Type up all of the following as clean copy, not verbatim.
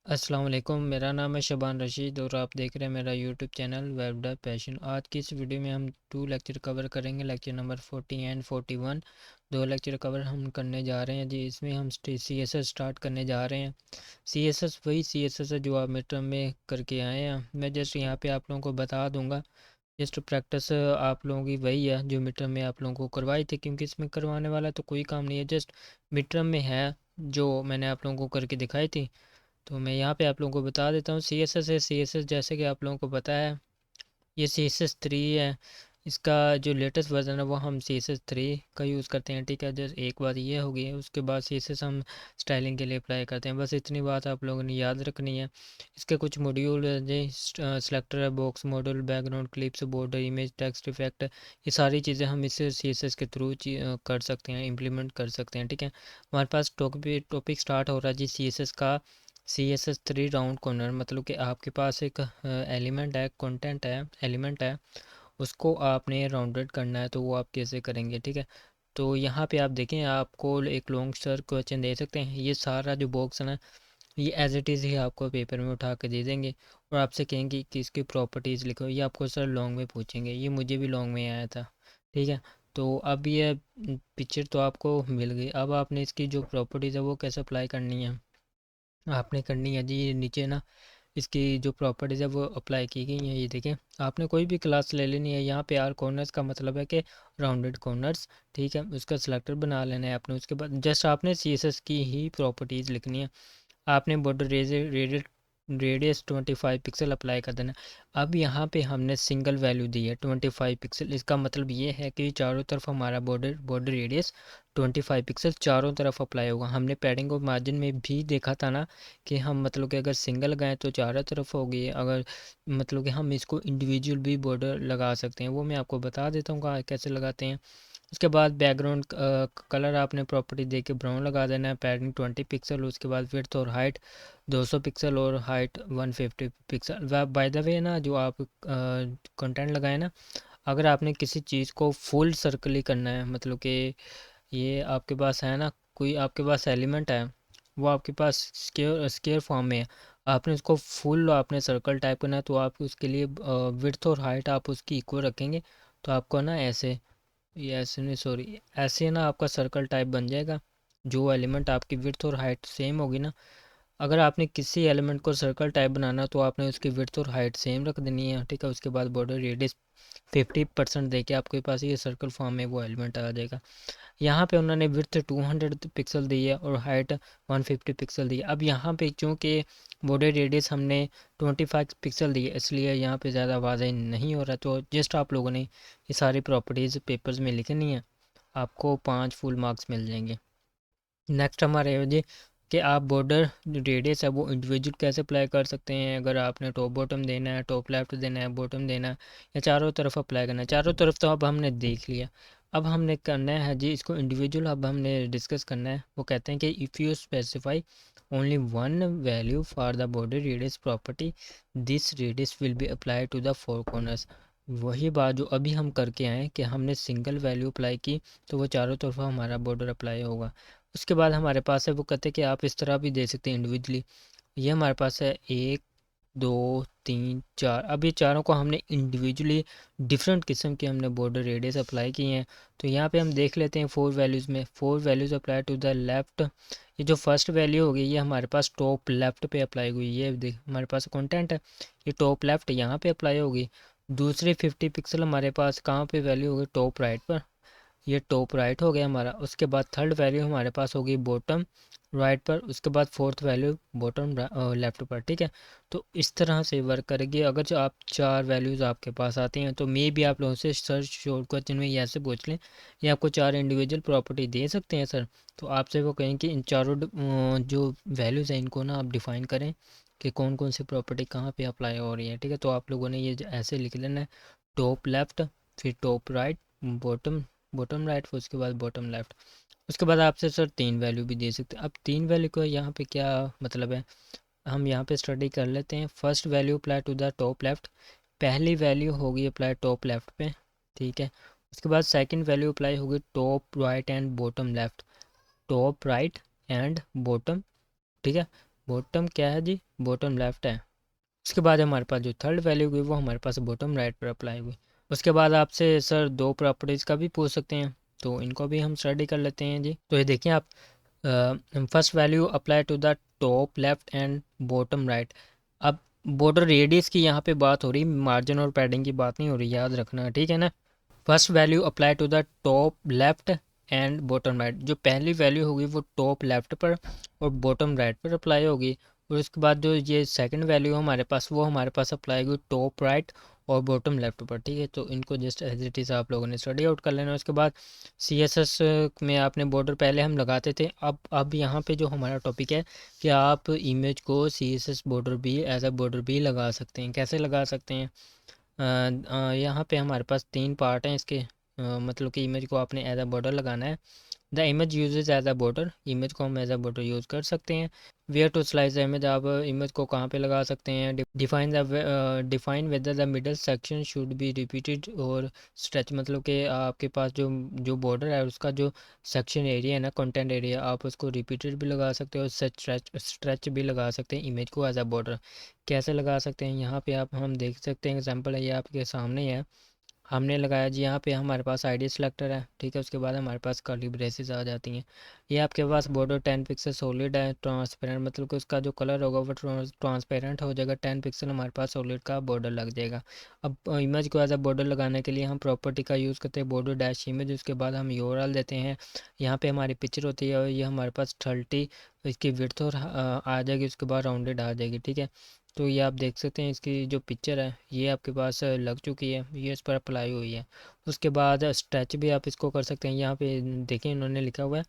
अस्सलाम वालेकुम। मेरा नाम है शबान रशीद और आप देख रहे हैं मेरा YouTube channel web dev passion. आज की इस वीडियो में हम 2 लेक्चर कवर करेंगे, lecture number 40 and 41। 2 lecture cover हम करने जा रहे हैं जी। इसमें हम CSS स्टार्ट करने जा रहे हैं। CSS वही CSS है जो आप मिड टर्म में करके आए हैं। मैं जस्ट यहाँ पे आप लोगों को बता दूंगा। जस्ट प्रैक्टिस आप लोगों की वही है जो मिड टर्म में आप लोगों को करवाई थी, क्योंकि इसमें करवाने वाला तो कोई काम नहीं है, जस्ट मिड टर्म में है जो मैंने आप लोगों को करके दिखाई थी। तो मैं यहाँ पे आप लोगों को बता देता हूँ। CSS है, CSS जैसे कि आप लोगों को पता है ये CSS 3 है। इसका जो लेटेस्ट वर्जन है वो हम CSS 3 का यूज़ करते हैं, ठीक है। जैसे एक बात ये होगी, उसके बाद CSS हम स्टाइलिंग के लिए अप्लाई करते हैं। बस इतनी बात आप लोगों ने याद रखनी है। इसके कुछ मॉड्यूल है जी, सेलेक्टर है, box model, background, clips, border, image, text effect, ये सारी चीज़ें हम इस CSS के थ्रू कर सकते हैं, इम्प्लीमेंट कर सकते हैं, ठीक है। हमारे पास टॉपिक स्टार्ट हो रहा है जी CSS का। CSS 3 राउंड कॉर्नर, मतलब कि आपके पास एक एलिमेंट है, कंटेंट है, एलिमेंट है, उसको आपने राउंडेड करना है। तो वो आप कैसे करेंगे, ठीक है। तो यहाँ पे आप देखें, आपको एक लॉन्ग सर क्वेश्चन दे सकते हैं। ये सारा जो बॉक्स है ना, ये एज इट इज़ ही आपको पेपर में उठा के दे देंगे और आपसे कहेंगे कि इसकी प्रॉपर्टीज़ लिखो। ये आपको सर लॉन्ग में पूछेंगे, ये मुझे भी लॉन्ग में आया था, ठीक है। तो अब ये पिक्चर तो आपको मिल गई। अब आपने इसकी जो प्रॉपर्टीज़ है वो कैसे अप्लाई करनी है, आपने करनी है जी। ये नीचे ना इसकी जो प्रॉपर्टीज़ है वो अप्लाई की गई हैं, ये देखें। आपने कोई भी क्लास ले लेनी है। यहाँ पे आर कॉर्नर्स का मतलब है कि राउंडेड कॉर्नर्स, ठीक है। उसका सिलेक्टर बना लेना है आपने। उसके बाद जस्ट आपने CSS की ही प्रॉपर्टीज़ लिखनी है। आपने बॉर्डर रेडियस 25 पिक्सल अप्लाई कर देना। अब यहाँ पे हमने सिंगल वैल्यू दी है 25 पिक्सल। इसका मतलब ये है कि चारों तरफ हमारा बॉर्डर रेडियस 25 पिक्सल चारों तरफ अप्लाई होगा। हमने पैडिंग और मार्जिन में भी देखा था ना कि हम मतलब कि अगर सिंगल लगाएं तो चारों तरफ होगी, अगर मतलब कि हम इसको इंडिविजुअल भी बॉर्डर लगा सकते हैं। वो मैं आपको बता देता हूँ कैसे लगाते हैं। उसके बाद बैकग्राउंड कलर आपने प्रॉपर्टी दे के ब्राउन लगा देना है। Padding 20 pixel. उसके बाद विड्थ और हाइट 200 पिक्सल और height 150 pixel. By the way ना, जो आप कंटेंट लगाए ना, अगर आपने किसी चीज़ को फुल सर्कल ही करना है, मतलब कि ये आपके पास है ना, कोई आपके पास एलिमेंट है, वो आपके पास स्केयर फॉर्म में है, आपने उसको फुल आपने सर्कल टाइप करना है, तो आप उसके लिए विड्थ और हाइट आप उसकी इक्वल रखेंगे। तो आपको ना ऐसे, ये ऐसे नहीं, सॉरी, ऐसे ना आपका सर्कल टाइप बन जाएगा। जो एलिमेंट आपकी विड्थ और हाइट सेम होगी ना, अगर आपने किसी एलिमेंट को सर्कल टाइप बनाना तो आपने उसकी विड्थ और हाइट सेम रख देनी है, ठीक है। उसके बाद बॉर्डर रेडियस 50% देके आपके पास ये सर्कल फॉर्म में वो एलिमेंट आ जाएगा। यहाँ पे उन्होंने विड्थ 200 पिक्सल दी है और हाइट 150 पिक्सल दी है। अब यहाँ पे चूँकि बॉर्डर रेडियस हमने 25 पिक्सल दी है, इसलिए यहाँ पे ज़्यादा वाज़ेह नहीं हो रहा। तो जस्ट आप लोगों ने ये सारी प्रॉपर्टीज़ पेपर्स में लिखनी है, आपको 5 फुल मार्क्स मिल जाएंगे। नेक्स्ट हमारे है जी कि आप बॉर्डर रेडियस है वो इंडिविजुअल कैसे अप्लाई कर सकते हैं। अगर आपने टॉप बॉटम देना है, टॉप लेफ्ट देना है, बॉटम देना है, या चारों तरफ अप्लाई करना है। चारों तरफ तो अब हमने देख लिया। अब हमने करना है जी इसको इंडिविजुअल, अब हमने डिस्कस करना है। वो कहते हैं कि if you specify only one value for the border radius property, this radius will be apply to the four corners. वही बात जो अभी हम करके आए कि हमने सिंगल वैल्यू अप्लाई की तो वो चारों तरफ हमारा बॉर्डर अप्लाई होगा। उसके बाद हमारे पास है, वो कहते हैं कि आप इस तरह भी दे सकते हैं इंडिविजुअली। ये हमारे पास है 1 2 3 4। अब ये चारों को हमने इंडिविजुअली डिफरेंट किस्म के हमने बॉर्डर रेडियस अप्लाई किए हैं। तो यहाँ पे हम देख लेते हैं 4 वैल्यूज़ में, 4 values apply to the left. ये जो फर्स्ट वैल्यू होगी ये हमारे पास टॉप लेफ़्ट पे अप्लाई हुई। ये देख हमारे पास कंटेंट है, ये टॉप लेफ़्ट यहाँ पे अप्लाई होगी। दूसरी 50 पिक्सल हमारे पास कहाँ पे वैल्यू होगी, टॉप राइट पर। ये टॉप राइट हो गया हमारा। उसके बाद थर्ड वैल्यू हमारे पास होगी बॉटम राइट पर। उसके बाद फोर्थ वैल्यू बॉटम लेफ्ट पर, ठीक है। तो इस तरह से वर्क करेगी। अगर जो आप 4 वैल्यूज़ आपके पास आती हैं तो मे भी आप लोगों से सर्च शॉर्ट क्वेश्चन में ये ऐसे पूछ लें, ये आपको 4 इंडिविजुअल प्रॉपर्टी दे सकते हैं सर। तो आपसे वो कहें कि इन चारों जो वैल्यूज़ हैं इनको ना आप डिफ़ाइन करें कि कौन कौन सी प्रॉपर्टी कहाँ पे अप्लाई हो रही है, ठीक है। तो आप लोगों ने ये ऐसे लिख लेना है, टॉप लेफ़्ट, फिर top right, bottom bottom right, फिर उसके बाद बॉटम लेफ्ट। उसके बाद आपसे सर 3 वैल्यू भी दे सकते हैं। अब 3 वैल्यू का यहाँ पे क्या मतलब है, हम यहाँ पे स्टडी कर लेते हैं। First value apply to the top left, पहली वैल्यू होगी अप्लाई टॉप लेफ्ट पे, ठीक है। उसके बाद सेकंड वैल्यू अप्लाई होगी top right and bottom left, top right and bottom, ठीक है। बॉटम क्या है जी, बॉटम लेफ्ट है। उसके बाद हमारे पास जो थर्ड वैल्यू हुई वो हमारे पास बॉटम राइट पर अप्लाई हुई। उसके बाद आपसे सर दो प्रॉपर्टीज़ का भी पूछ सकते हैं, तो इनको भी हम स्टडी कर लेते हैं जी। तो ये देखिए आप, first value apply to the top left and bottom right. अब बॉर्डर रेडियस की यहाँ पे बात हो रही, मार्जिन और पैडिंग की बात नहीं हो रही, याद रखना, ठीक है ना। First value apply to the top left and bottom right. जो पहली वैल्यू होगी वो टॉप लेफ्ट पर और बॉटम राइट पर अप्लाई होगी। और उसके बाद जो ये सेकंड वैल्यू हमारे पास, वो हमारे पास अप्लाई होगी टॉप राइट और बॉटम लेफ्ट पर, ठीक है। तो इनको जस्ट एज इट इज़ आप लोगों ने स्टडी आउट कर लेना। उसके बाद CSS में आपने बॉर्डर पहले हम लगाते थे, अब यहाँ पे जो हमारा टॉपिक है कि आप इमेज को CSS बॉर्डर भी एज अ बॉर्डर भी लगा सकते हैं। कैसे लगा सकते हैं, यहाँ पे हमारे पास तीन पार्ट हैं इसके। मतलब कि इमेज को आपने एज अ बॉर्डर लगाना है। The image uses as a border, image को हम एज अ बॉर्डर यूज़ कर सकते हैं। Where to slice the image, आप इमेज को कहाँ पे लगा सकते हैं। Define whether the middle section should be repeated और स्ट्रेच, मतलब कि आपके पास जो जो बॉर्डर है उसका जो सेक्शन एरिया है ना, कंटेंट एरिया, आप उसको रिपीटेड भी लगा सकते हो और स्ट्रेच भी लगा सकते हैं इमेज को एज अ बॉर्डर। कैसे लगा सकते हैं, यहाँ पे आप हम देख सकते हैं, एग्जांपल है ये आपके सामने है। हमने लगाया जी, यहाँ पे हमारे पास आईडी सिलेक्टर है, ठीक है। उसके बाद हमारे पास कर्ली ब्रेसेस आ जाती हैं। ये आपके पास बॉर्डर 10 पिक्सल सॉलिड है, ट्रांसपेरेंट, मतलब कि उसका जो कलर होगा वो ट्रांसपेरेंट हो जाएगा। 10 पिक्सल हमारे पास सॉलिड का बॉर्डर लग जाएगा। अब इमेज को एज अ बॉर्डर लगाने के लिए हम प्रॉपर्टी का यूज़ करते हैं, बॉर्डर डैश इमेज। उसके बाद हम URL देते हैं। यहाँ पे हमारी पिक्चर होती है और ये हमारे पास 30 इसकी विड्थ और आ जाएगी। उसके बाद राउंडेड आ जाएगी, ठीक है। तो ये आप देख सकते हैं, इसकी जो पिक्चर है ये आपके पास लग चुकी है, ये इस पर अप्लाई हुई है। उसके बाद स्ट्रेच भी आप इसको कर सकते हैं। यहाँ पे देखिए इन्होंने लिखा हुआ है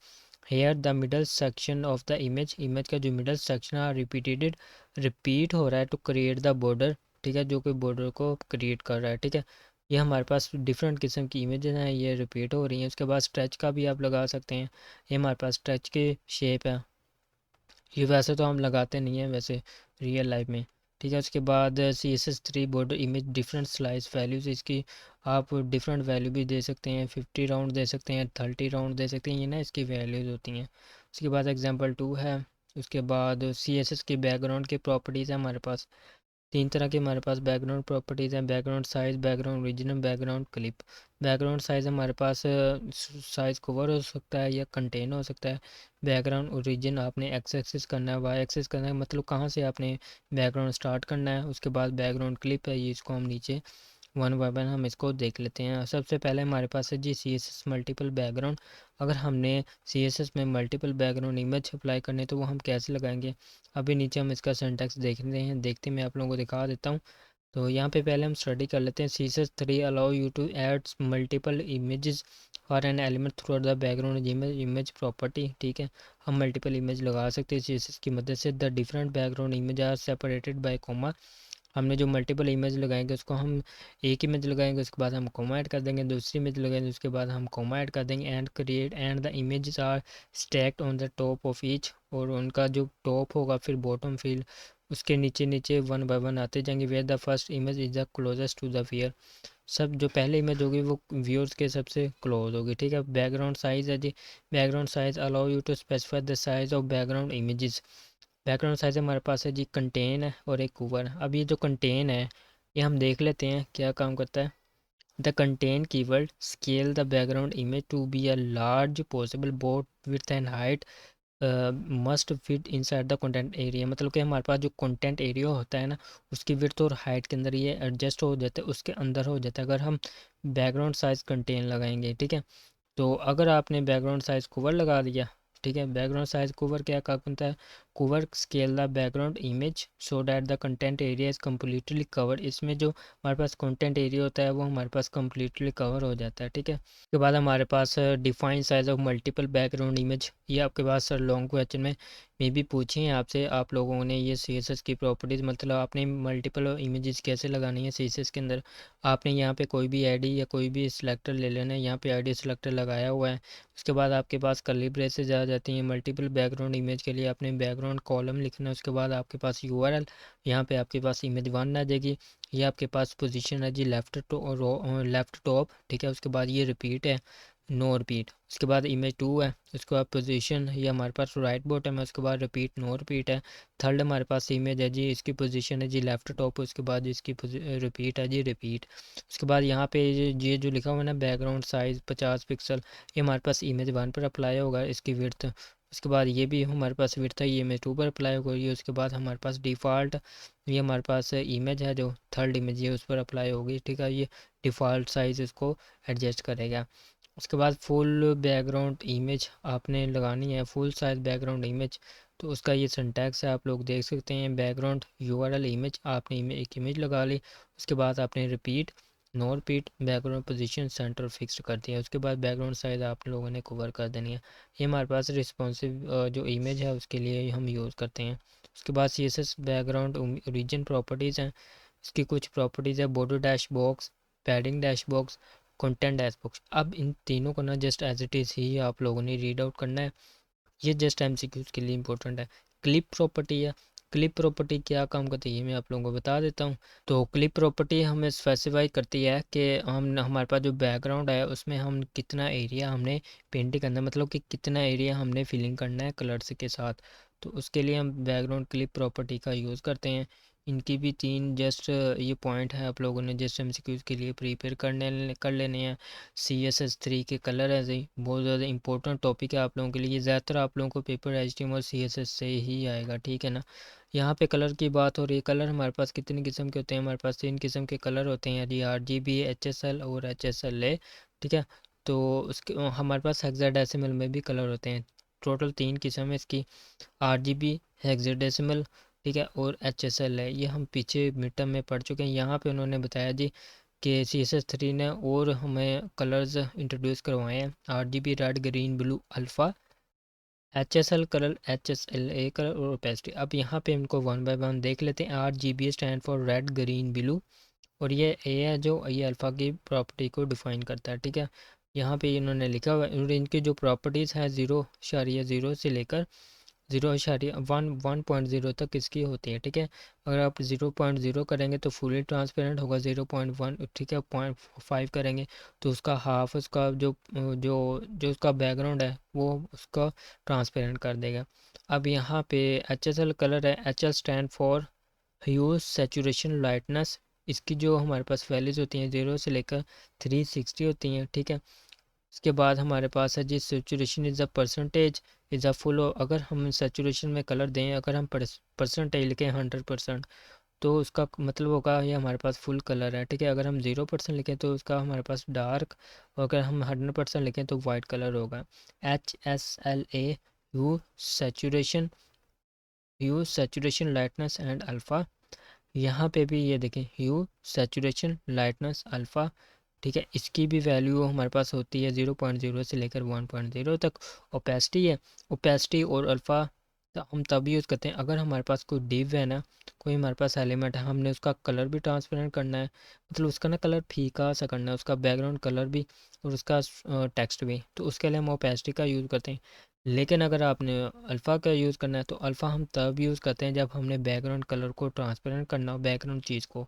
here the middle section of the image, image का जो मिडल सेक्शन है रिपीट हो रहा है टू क्रिएट द बॉर्डर, ठीक है, जो कि बॉर्डर को क्रिएट कर रहा है, ठीक है। ये हमारे पास डिफरेंट किस्म की इमेजेस हैं, ये रिपीट हो रही हैं। उसके बाद स्ट्रेच का भी आप लगा सकते हैं। ये हमारे पास स्ट्रेच की शेप है, ये वैसे तो हम लगाते नहीं हैं वैसे रियल लाइफ में, ठीक है। उसके बाद CSS3 border image different slice values, इसकी आप डिफरेंट वैल्यू भी दे सकते हैं, 50 राउंड दे सकते हैं, 30 राउंड दे सकते हैं, ये ना इसकी वैल्यूज़ होती हैं। उसके बाद एग्जांपल 2 है। उसके बाद CSS के बैकग्राउंड के प्रॉपर्टीज़ है हमारे पास। तीन तरह के हमारे पास बैकग्राउंड प्रॉपर्टीज़ हैं, background size, background original, background clip. Background size हमारे पास साइज़ कवर हो सकता है या कंटेन हो सकता है। बैकग्राउंड ओरिजिन आपने एक्स एक्सिस करना है, वाई एक्सिस करना है, मतलब कहाँ से आपने बैकग्राउंड स्टार्ट करना है। उसके बाद बैकग्राउंड क्लिप है, ये इसको हम नीचे वन बाय वन हम इसको देख लेते हैं। सबसे पहले हमारे पास है जी CSS मल्टीपल बैकग्राउंड। अगर हमने CSS में मल्टीपल बैकग्राउंड इमेज अप्लाई करने तो वो हम कैसे लगाएंगे, अभी नीचे हम इसका सिंटैक्स देखते हैं, देखते मैं आप लोगों को दिखा देता हूँ। तो यहाँ पे पहले हम स्टडी कर लेते हैं। CSS3 allow you to add multiple images for an element through the background image property, ठीक है। हम मल्टीपल इमेज लगा सकते हैं CSS की मदद से। The different background image are separated by comma, हमने जो मल्टीपल इमेज लगाएंगे उसको हम एक इमेज लगाएंगे, उसके बाद हम कोमा ऐड कर देंगे, दूसरी इमेज लगाएंगे उसके बाद हम कोमा ऐड कर देंगे। And create and the images are stacked on the top of each, और उनका जो टॉप होगा फिर बॉटम फिर उसके नीचे नीचे वन बाय वन आते जाएंगे। Where the first image is the closest to the viewer, सब जो पहले इमेज होगी वो व्यूअर्स के सबसे क्लोज होगी, ठीक है। बैकग्राउंड साइज़ है जी, background size allow you to specify the size of background images. Background size हमारे पास है जी कंटेन है और एक कूवर है। अब ये जो कंटेन है ये हम देख लेते हैं क्या काम करता है। The contain keyword scale the background image to be a large possible both width and height must fit inside the content area, मतलब कि हमारे पास जो कंटेंट एरिया होता है ना उसकी विड्थ और हाइट के अंदर ये एडजस्ट हो जाता है, उसके अंदर हो जाता है अगर हम बैकग्राउंड साइज कंटेन लगाएंगे, ठीक है। तो अगर आपने बैकग्राउंड साइज कवर लगा दिया, ठीक है, बैकग्राउंड साइज कवर क्या काम करता है, cover scale the background image so that the content area is completely cover, इसमें जो हमारे पास कंटेंट एरिया होता है वो हमारे पास कम्प्लीटली कवर हो जाता है, ठीक है। उसके बाद हमारे पास define size of multiple background image, ये आपके पास सर लॉन्ग क्वेश्चन में भी पूछे हैं आपसे, आप लोगों ने ये CSS की प्रॉपर्टीज़, मतलब आपने मल्टीपल इमेजेस कैसे लगानी है CSS के अंदर। आपने यहाँ पे कोई भी आईडी या कोई भी सिलेक्टर ले लेना है, यहाँ पे आईडी सिलेक्टर लगाया हुआ है। उसके बाद आपके पास कर्ली ब्रेसेस आ जाती हैं। मल्टीपल बैकग्राउंड इमेज के लिए आपने बैकग्राउंड कॉलम लिखना है। उसके बाद आपके पास URL, यहाँ पे आपके पास इमेज 1 आ जाएगी। ये आपके पास पोजीशन है जी लेफ़्ट टॉप, ठीक है। उसके बाद ये रिपीट है, नो रिपीट। उसके बाद इमेज 2 है, उसके बाद पोजीशन, ये हमारे पास राइट बॉटम है। उसके बाद रिपीट नो रिपीट है। थर्ड हमारे पास इमेज है जी, इसकी पोजीशन है जी लेफ़्ट टॉप। उसके बाद इसकी रिपीट है जी रिपीट। उसके बाद यहाँ पे ये जो लिखा हुआ है ना बैकग्राउंड साइज़ 50 पिक्सल, ये हमारे पास इमेज 1 पर अप्लाई होगा, इसकी विड्थ। उसके बाद ये भी हमारे पास विड्थ है, ये इमेज 2 पर अप्लाई होगी। उसके बाद हमारे पास डिफ़ॉल्ट, ये हमारे पास इमेज है जो थर्ड इमेज है उस पर अप्लाई होगी, ठीक है। ये डिफ़ॉल्ट साइज़ इसको एडजस्ट करेगा। उसके बाद फुल बैकग्राउंड इमेज आपने लगानी है, फुल साइज़ बैकग्राउंड इमेज। तो उसका ये सिंटैक्स है, आप लोग देख सकते हैं। बैकग्राउंड यूआरएल इमेज, आपने एक इमेज लगा ली। उसके बाद आपने repeat no repeat background position centre fix कर दिया। उसके बाद बैकग्राउंड साइज़ आप लोगों ने कवर कर देनी है। ये हमारे पास रिस्पॉन्सिव जो इमेज है उसके लिए हम यूज़ करते हैं। उसके बाद CSS बैकग्राउंड ओरिजिन प्रॉपर्टीज़ हैं। इसकी कुछ प्रॉपर्टीज़ है, border dash box, padding dash box, content dash box. अब इन तीनों को ना जस्ट एज इट इज़ ही आप लोगों ने रीड आउट करना है, ये जस्ट MCQs के लिए इंपॉर्टेंट है। क्लिप प्रॉपर्टी है, क्लिप प्रॉपर्टी क्या काम करती है ये मैं आप लोगों को बता देता हूँ। तो क्लिप प्रॉपर्टी हमें स्पेसिफाई करती है कि हम हमारे पास जो बैकग्राउंड है उसमें हम कितना एरिया हमने पेंटिंग करना है, मतलब कि कितना एरिया हमने फिलिंग करना है कलर्स के साथ। तो उसके लिए हम बैकग्राउंड क्लिप प्रॉपर्टी का यूज़ करते हैं। इनकी भी 3 जस्ट ये पॉइंट है, आप लोगों ने जस्ट MCQs के लिए प्रिपेयर कर लेने हैं। CSS3 के कलर है जी, बहुत ज़्यादा इंपॉर्टेंट टॉपिक है आप लोगों के लिए। ज़्यादातर आप लोगों को पेपर HTML CSS से ही आएगा, ठीक है ना। यहाँ पे कलर की बात हो रही है, कलर हमारे पास कितनी किस्म के होते हैं, हमारे पास 3 किस्म के कलर होते हैं जी, RGB, HSL और HSLA, ठीक है। तो उसके हमारे पास हेक्साडेसिमल में भी कलर होते हैं। टोटल 3 किस्म है इसकी, RGB, हेक्साडेसिमल, ठीक है, और HSL है। ये हम पीछे मिड टर्म में पढ़ चुके हैं। यहाँ पे उन्होंने बताया जी कि CSS3 ने और हमें कलर्स इंट्रोड्यूस करवाए हैं, RGB red green blue alpha, HSL colour, HSLA colour और ओपेसिटी। अब यहाँ पे इनको वन बाय वन देख लेते हैं। RGB stand for red green blue, और ये A है जो ये अल्फ़ा की प्रॉपर्टी को डिफ़ाइन करता है, ठीक है। यहाँ पे इन्होंने लिखा हुआ है, और इनकी जो प्रॉपर्टीज़ हैं 0.0 से लेकर 0.1 तक इसकी होती है, ठीक है। अगर आप 0.0 करेंगे तो फुली ट्रांसपेरेंट होगा, 0.1, ठीक है, 0.5 करेंगे तो उसका हाफ, उसका जो जो जो उसका बैकग्राउंड है वो उसका ट्रांसपेरेंट कर देगा। अब यहाँ पे HSL कलर है, HL stand for huge saturation lightness. इसकी जो हमारे पास वैल्यूज़ होती हैं 0 से लेकर 360 होती हैं, ठीक है। इसके बाद हमारे पास है जी saturation is a percentage is a full. अगर हम सेचुरेशन में कलर दें, अगर हम परसेंटेज लिखें 100%, तो उसका मतलब होगा ये हमारे पास फुल कलर है, ठीक है। अगर हम 0% लिखें तो उसका हमारे पास डार्क, और अगर हम 100% लिखें तो वाइट कलर होगा। HSLA hue saturation lightness and alpha. यहाँ पे भी ये देखें ह्यू सैचुरेशन लाइटनेस अल्फ़ा, ठीक है। इसकी भी वैल्यू हमारे पास होती है 0.0 से लेकर 1.0 तक। ओपेसिटी है, ओपेसिटी और अल्फ़ा हम तब यूज़ करते हैं अगर हमारे पास कोई डिव है ना, कोई हमारे पास एलिमेंट है, हमने उसका कलर भी ट्रांसपेरेंट करना है, मतलब उसका ना कलर फीका सा करना है, उसका बैकग्राउंड कलर भी और उसका टेक्स्ट भी, तो उसके लिए हम ओपेसिटी का यूज़ करते हैं। लेकिन अगर आपने अल्फ़ा का यूज़ करना है तो अल्फ़ा हम तब यूज़ करते हैं जब हमने बैकग्राउंड कलर को ट्रांसपेरेंट करना हो, बैकग्राउंड चीज़ को,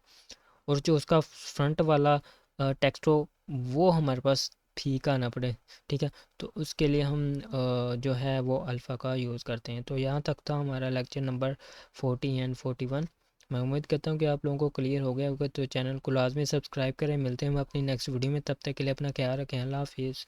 और जो उसका फ्रंट वाला टेक्स्ट हो वो हमारे पास फीका ना पड़े, ठीक है। तो उसके लिए हम जो है वो अल्फ़ा का यूज़ करते हैं। तो यहाँ तक था हमारा लेक्चर नंबर 40 एंड 41। मैं उम्मीद करता हूँ कि आप लोगों को क्लियर हो गया होगा। तो चैनल को लाजमी सब्सक्राइब करें। मिलते हैं हम अपनी नेक्स्ट वीडियो में, तब तक के लिए अपना ख्याल रखें। अल्लाह हाफिज़।